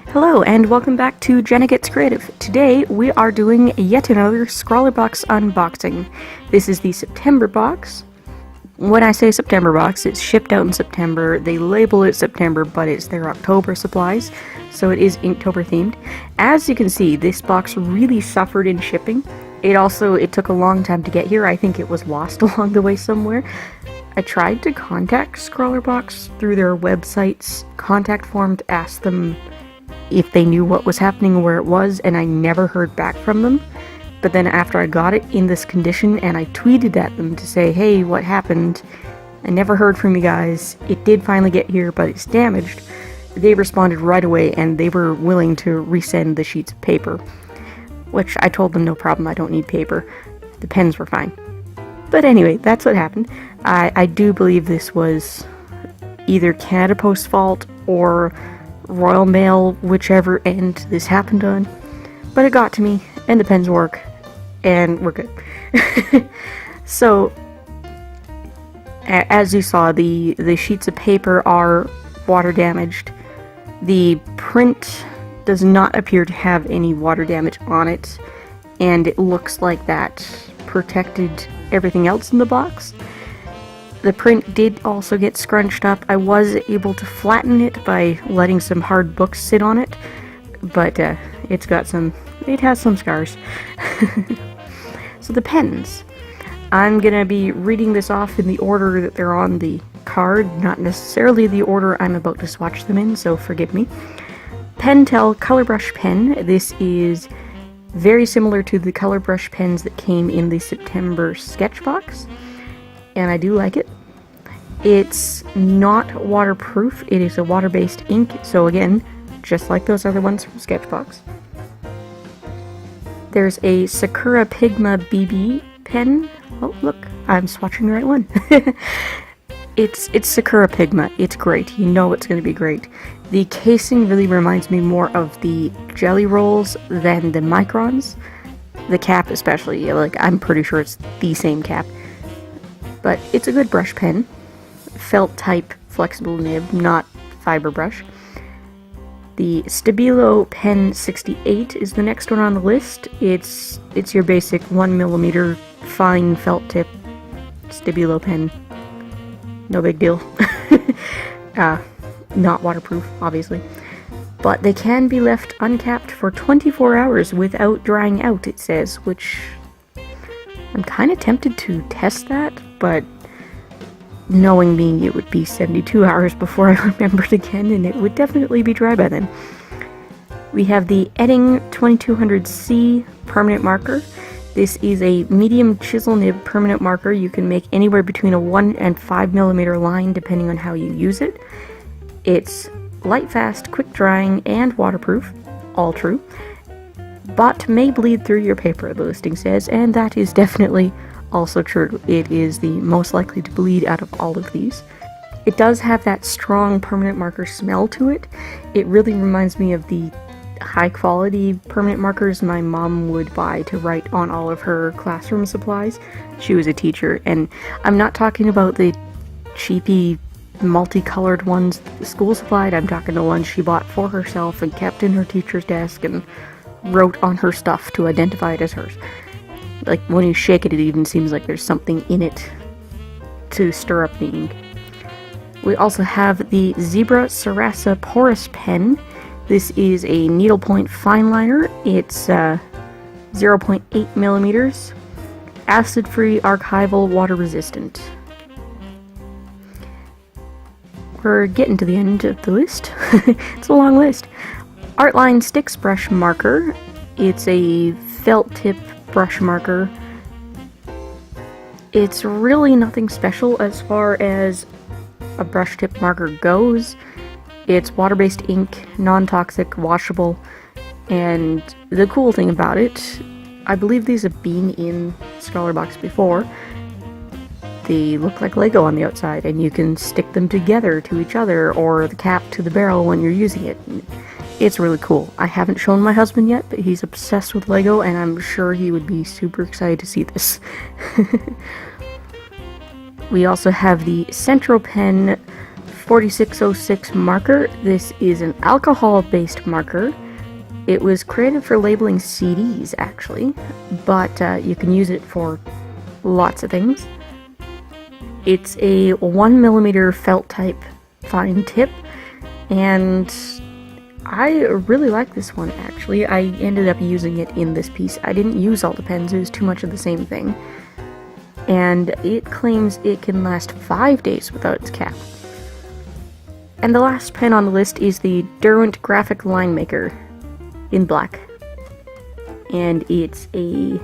Hello and welcome back to Jenna Gets Creative. Today we are doing yet another ScrawlrBox unboxing. This is the September box. When I say September box, it's shipped out in September. They label it September, but it's their October supplies, so it is Inktober themed. As you can see, this box really suffered in shipping. It took a long time to get here. I think it was lost along the way somewhere. I tried to contact ScrawlrBox through their website's contact form to ask them if they knew what was happening or where it was, and I never heard back from them. But then after I got it in this condition and I tweeted at them to say, hey, what happened? I never heard from you guys. It did finally get here, but it's damaged. They responded right away and they were willing to resend the sheets of paper, which I told them no problem, I don't need paper. The pens were fine. But anyway, that's what happened. I do believe this was either Canada Post's fault or Royal Mail, whichever end this happened on. But it got to me, and the pens work, and we're good. So, as you saw, the sheets of paper are water damaged. The print does not appear to have any water damage on it, and it looks like that protected everything else in the box. The print did also get scrunched up. I was able to flatten it by letting some hard books sit on it, but it has some scars. So the pens. I'm gonna be reading this off in the order that they're on the card, not necessarily the order I'm about to swatch them in, so forgive me. Pentel Color Brush Pen. This is very similar to the color brush pens that came in the September sketch box, and I do like it. It's not waterproof, it is a water-based ink, so again, just like those other ones from Sketchbox. There's a Sakura Pigma BB pen. Oh, look, I'm swatching the right one. It's Sakura Pigma. It's great. You know it's going to be great. The casing really reminds me more of the Jelly Rolls than the Microns. The cap especially, like, I'm pretty sure it's the same cap. But it's a good brush pen. Felt type flexible nib, not fiber brush. The Stabilo Pen 68 is the next one on the list. It's your basic 1mm fine felt tip Stabilo pen. No big deal. Not waterproof, obviously. But they can be left uncapped for 24 hours without drying out, it says, which I'm kind of tempted to test that, but knowing me, it would be 72 hours before I remembered again, and it would definitely be dry by then. We have the Edding 2200C permanent marker. This is a medium chisel nib permanent marker. You can make anywhere between a 1 and 5mm line depending on how you use it. It's light fast, quick drying, and waterproof. All true. But may bleed through your paper, the listing says, and that is definitely also true. It is the most likely to bleed out of all of these. It does have that strong permanent marker smell to it. It really reminds me of the high quality permanent markers my mom would buy to write on all of her classroom supplies. She was a teacher, and I'm not talking about the cheapy multicolored ones the school supplied. I'm talking the ones she bought for herself and kept in her teacher's desk and wrote on her stuff to identify it as hers. Like, when you shake it, it even seems like there's something in it to stir up the ink. We also have the Zebra Sarasa Porous pen. This is a needlepoint fine liner. It's 0.8mm, acid-free, archival, water-resistant. We're getting to the end of the list. It's a long list. Artline Stix brush marker. It's a felt tip brush marker. It's really nothing special as far as a brush tip marker goes. It's water-based ink, non-toxic, washable, and the cool thing about it, I believe these have been in ScrawlrBox before. They look like Lego on the outside, and you can stick them together to each other, or the cap to the barrel when you're using it. It's really cool. I haven't shown my husband yet, but he's obsessed with Lego, and I'm sure he would be super excited to see this. We also have the Centropen 4606 marker. This is an alcohol-based marker. It was created for labeling CDs, actually, but you can use it for lots of things. It's a 1mm felt type fine tip, and I really like this one, actually. I ended up using it in this piece. I didn't use all the pens, it was too much of the same thing. And it claims it can last 5 days without its cap. And the last pen on the list is the Derwent Graphik Line Maker in black. And it's a...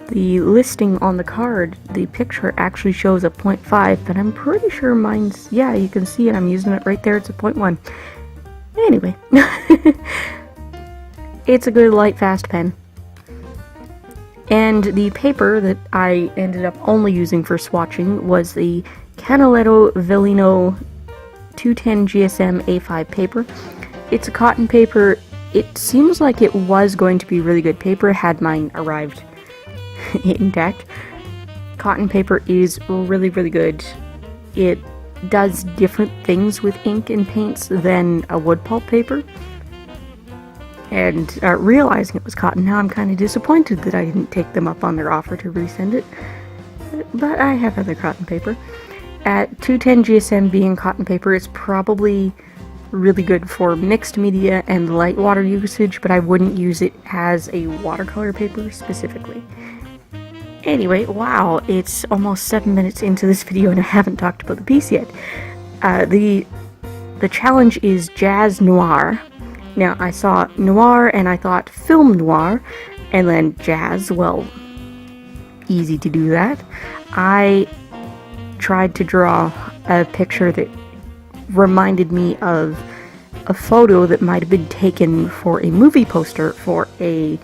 The listing on the card, the picture actually shows a 0.5, but I'm pretty sure mine's... Yeah, you can see it, I'm using it right there, it's a 0.1. Anyway. It's a good light fast pen. And the paper that I ended up only using for swatching was the Canaletto Velino 210 GSM A5 paper. It's a cotton paper. It seems like it was going to be really good paper had mine arrived intact. Cotton paper is really, really good. It does different things with ink and paints than a wood pulp paper. And realizing it was cotton, now I'm kind of disappointed that I didn't take them up on their offer to resend it. But I have other cotton paper. At 210 GSM being cotton paper, it's probably really good for mixed media and light water usage, but I wouldn't use it as a watercolor paper specifically. Anyway, wow, it's almost 7 minutes into this video and I haven't talked about the piece yet. The challenge is Jazz Noir. Now, I saw noir and I thought film noir, and then jazz, well, easy to do that. I tried to draw a picture that reminded me of a photo that might have been taken for a movie poster for a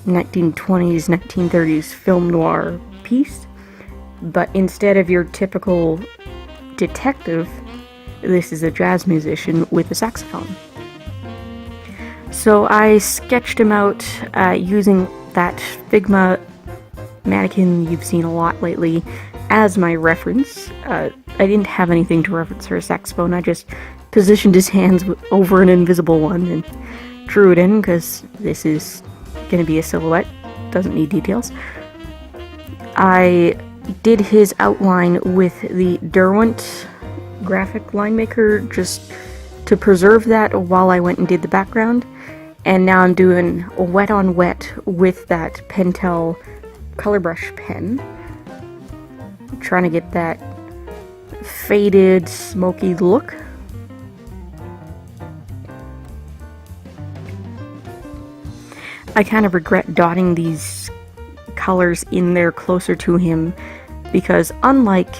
1920s, 1930s film noir piece. But instead of your typical detective, this is a jazz musician with a saxophone. So I sketched him out using that Figma mannequin you've seen a lot lately as my reference. I didn't have anything to reference for a saxophone, I just positioned his hands over an invisible one and drew it in because this is going to be a silhouette, doesn't need details. I did his outline with the Derwent Graphik Line Maker just to preserve that while I went and did the background. And now I'm doing wet on wet with that Pentel color brush pen. I'm trying to get that faded, smoky look. I kind of regret dotting these colors in there closer to him because unlike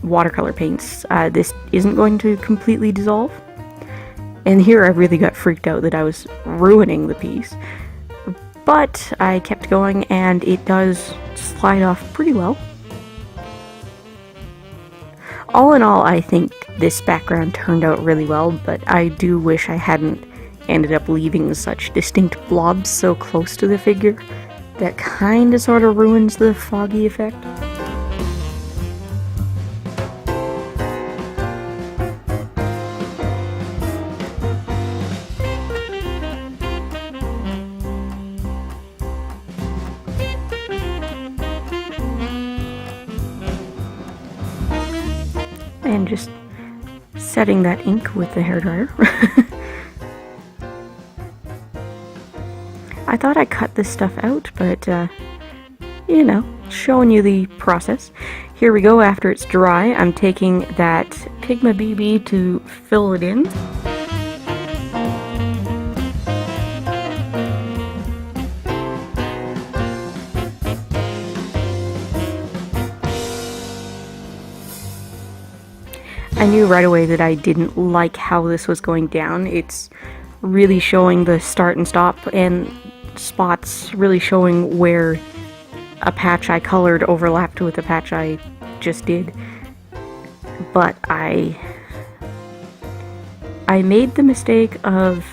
watercolor paints, this isn't going to completely dissolve. And here I really got freaked out that I was ruining the piece. But I kept going and it does slide off pretty well. All in all, I think this background turned out really well, but I do wish I hadn't ended up leaving such distinct blobs so close to the figure. That kinda sorta ruins the foggy effect. And just setting that ink with the hairdryer. I thought I cut this stuff out, but you know, showing you the process. Here we go after it's dry. I'm taking that Pigma BB to fill it in. I knew right away that I didn't like how this was going down. It's really showing the start and stop and spots really showing where a patch I colored overlapped with a patch I just did. But I made the mistake of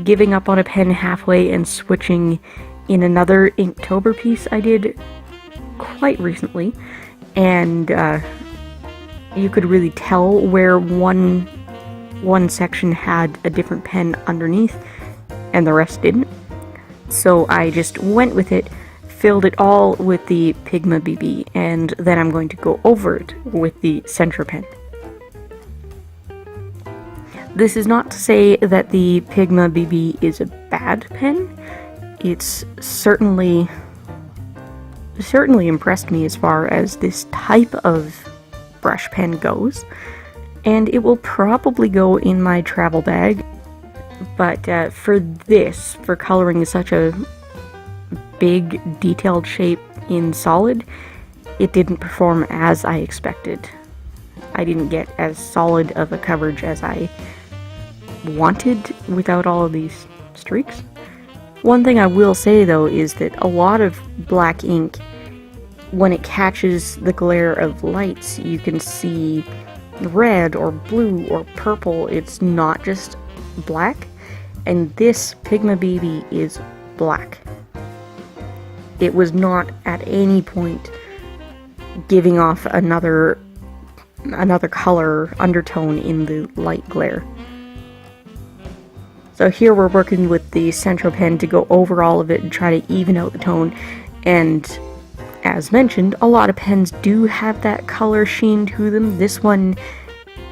giving up on a pen halfway and switching in another Inktober piece I did quite recently, and you could really tell where one section had a different pen underneath and the rest didn't. So I just went with it, filled it all with the Pigma BB, and then I'm going to go over it with the Centropen. This is not to say that the Pigma BB is a bad pen. It's certainly impressed me as far as this type of brush pen goes, and it will probably go in my travel bag. But for coloring such a big detailed shape in solid, it didn't perform as I expected. I didn't get as solid of a coverage as I wanted without all of these streaks. One thing I will say though is that a lot of black ink, when it catches the glare of lights, you can see red or blue or purple. It's not just black, and this Pigma BB is black. It was not at any point giving off another color undertone in the light glare. So here we're working with the Centropen to go over all of it and try to even out the tone, and as mentioned, a lot of pens do have that color sheen to them. This one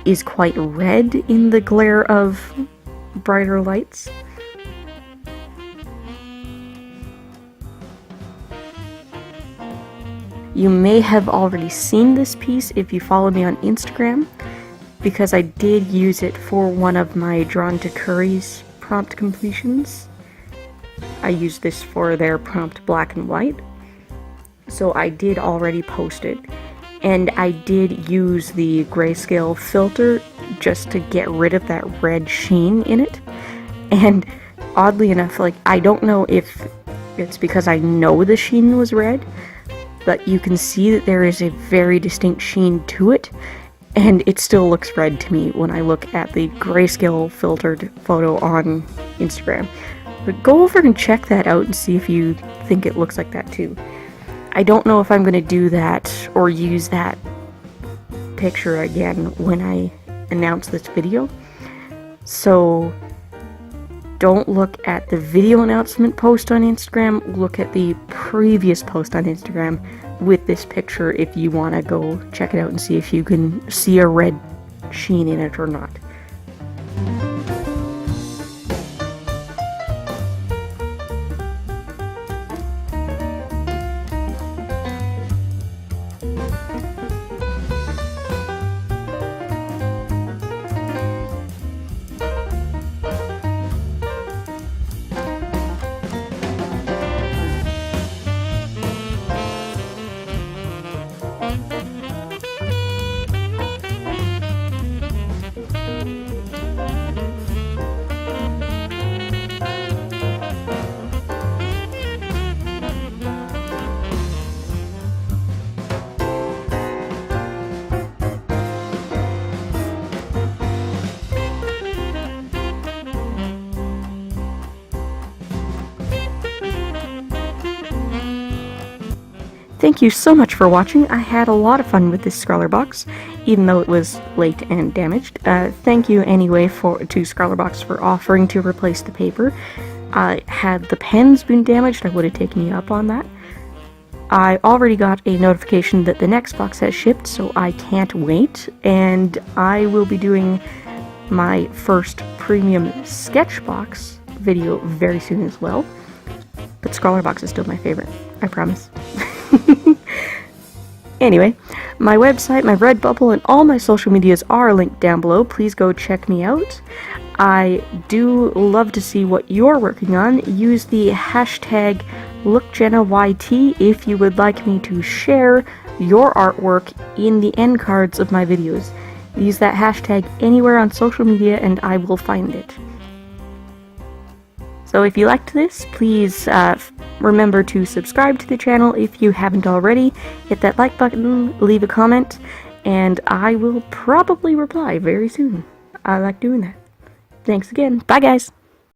is quite red in the glare of brighter lights. You may have already seen this piece if you follow me on Instagram, because I did use it for one of my Drawn to Curry's prompt completions. I used this for their prompt black and white, so I did already post it, and I did use the grayscale filter just to get rid of that red sheen in it. And oddly enough, like, I don't know if it's because I know the sheen was red, but you can see that there is a very distinct sheen to it, and it still looks red to me when I look at the grayscale filtered photo on Instagram. But go over and check that out and see if you think it looks like that too. I don't know if I'm going to do that or use that picture again when I announce this video, so don't look at the video announcement post on Instagram, look at the previous post on Instagram with this picture if you want to go check it out and see if you can see a red sheen in it or not. Thank you so much for watching. I had a lot of fun with this ScrawlrBox, even though it was late and damaged. Thank you anyway to ScrawlrBox for offering to replace the paper. Had the pens been damaged, I would have taken you up on that. I already got a notification that the next box has shipped, so I can't wait, and I will be doing my first premium sketch box video very soon as well. But ScrawlrBox is still my favorite, I promise. Anyway, my website, my Redbubble, and all my social medias are linked down below. Please go check me out. I do love to see what you're working on. Use the hashtag LookJennaYT if you would like me to share your artwork in the end cards of my videos. Use that hashtag anywhere on social media and I will find it. So if you liked this, please remember to subscribe to the channel if you haven't already. Hit that like button, leave a comment, and I will probably reply very soon. I like doing that. Thanks again. Bye, guys.